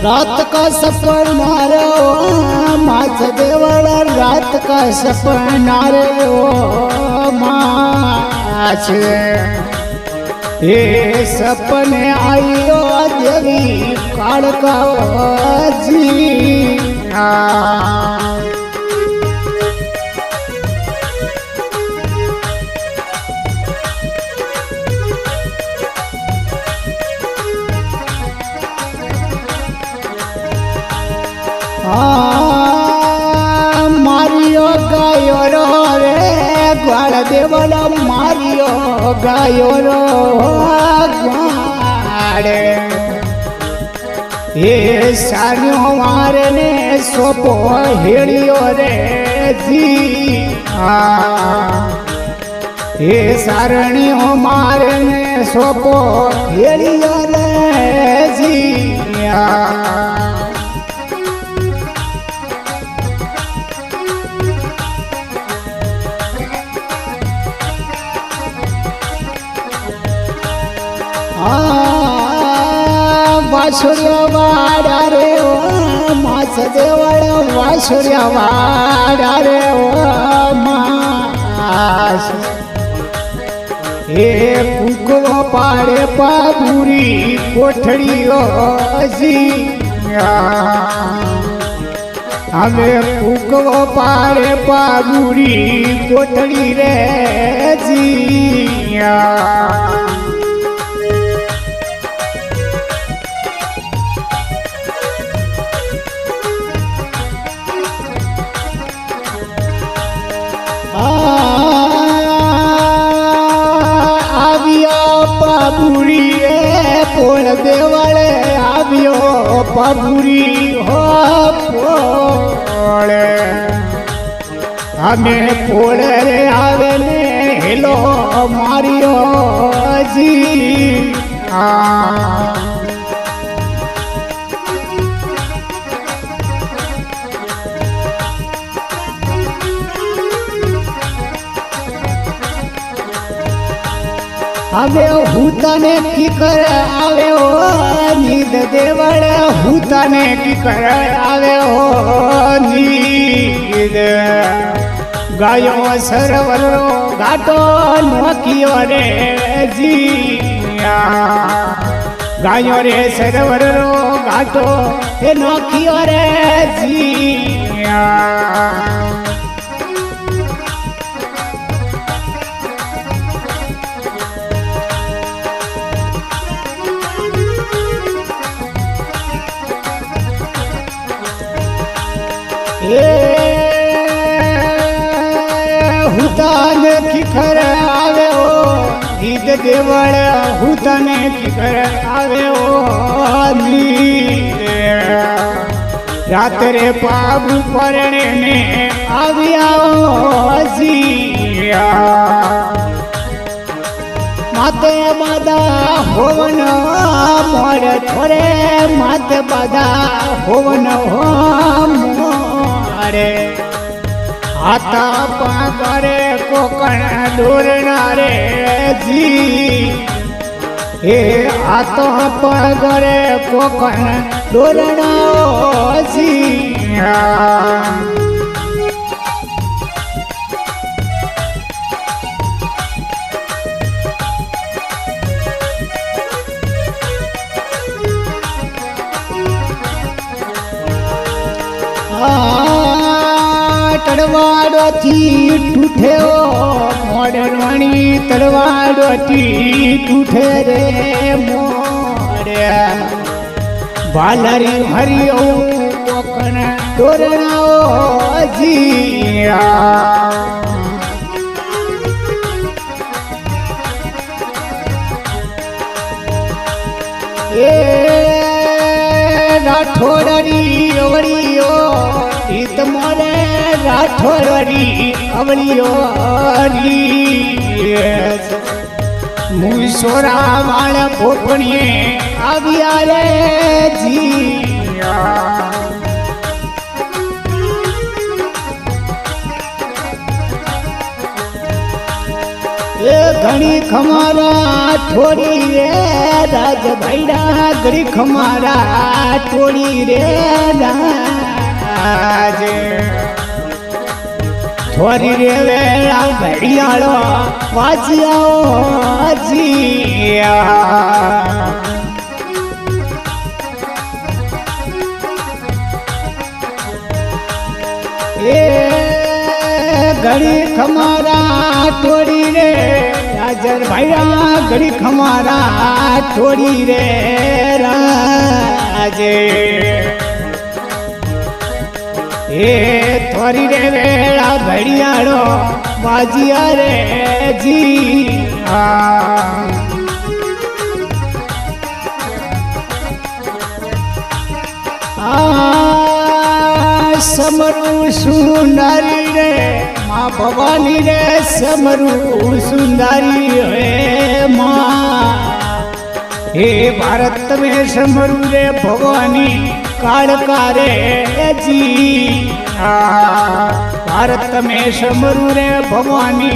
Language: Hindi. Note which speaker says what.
Speaker 1: रात का सपना रे ओ माछ देवड़ा रात का सपना रे ओ माछ ये सपने आयो देवी काड़का जी मारियो गायो रो रे ग्वाल देवला मारियो गायो रो ग्वाड़े ये सारियो मारे ने सोपो हेड़ियो रे जी ये सारणियो मारे ने सोपो हेड़ियो रे जी वासुरिया वाड़ा रे ओ माछ देवड़ा वासुरिया वाड़ा रे ओ माछ हे कुकवा पाड़े पाबुरी कोठड़ियो जी हमें कुकवा पाड़े पाबुरी कोठड़ी रे जी पाबुरी पोल देवड़े आवियो पाबुरी हो पोले हमें पोल रे आवे ने हेलो मारियो जी आवे हुताने की कर आवे ओ नींद देवड़ हुताने की कर आवे ओ नींद गायो सरवर घाटो नोकियो रे जी गायो रे सरवर घाटो ए नोकियो रे जी हुताने की कर आवे ओ गीत देवड़ हुताने की कर आवे ओ रात रे पाबू परणे ने आविया ओ जिया माते बादा होवन मोर थोरे माते बादा होवन हो मोरे हाथा पागरे कोकण दूरना रे जी हे हाथा पागरे कोकण दूरना जी तड़वाड़ो थी टूटे मोड़वाणी तड़वाड़ो थी टूटे रे मोड़े बालरी हरियो कोकण तोरणा जिया राठोड़ी अवड़ियो इत मोरे राठोड़ी अवड़ियो मुसोरा वाला पोपणिए आविया रे जिया ઘણી ખમારા થોડી રે રાજ ભાઈડા ઘડી ખમારા થોડી રે રાજ થોડી રે વેળા ઘડિયાળો વાજ્યાઓ જીયા એ ઘડી ખમારા થોડી રે હાજર ભાઈયા ઘડી ખમારા થોડી રે રાજે એ થોડી રે વેળા ઘડિયાળો વાજિયા રે જી સમરું સુંદરી રે માં ભવાની રે સમરું સુંદરી હે માં હે ભારત में સમરું રે ભવાની કાળકા રે જી ભારત में સમરું રે ભવાની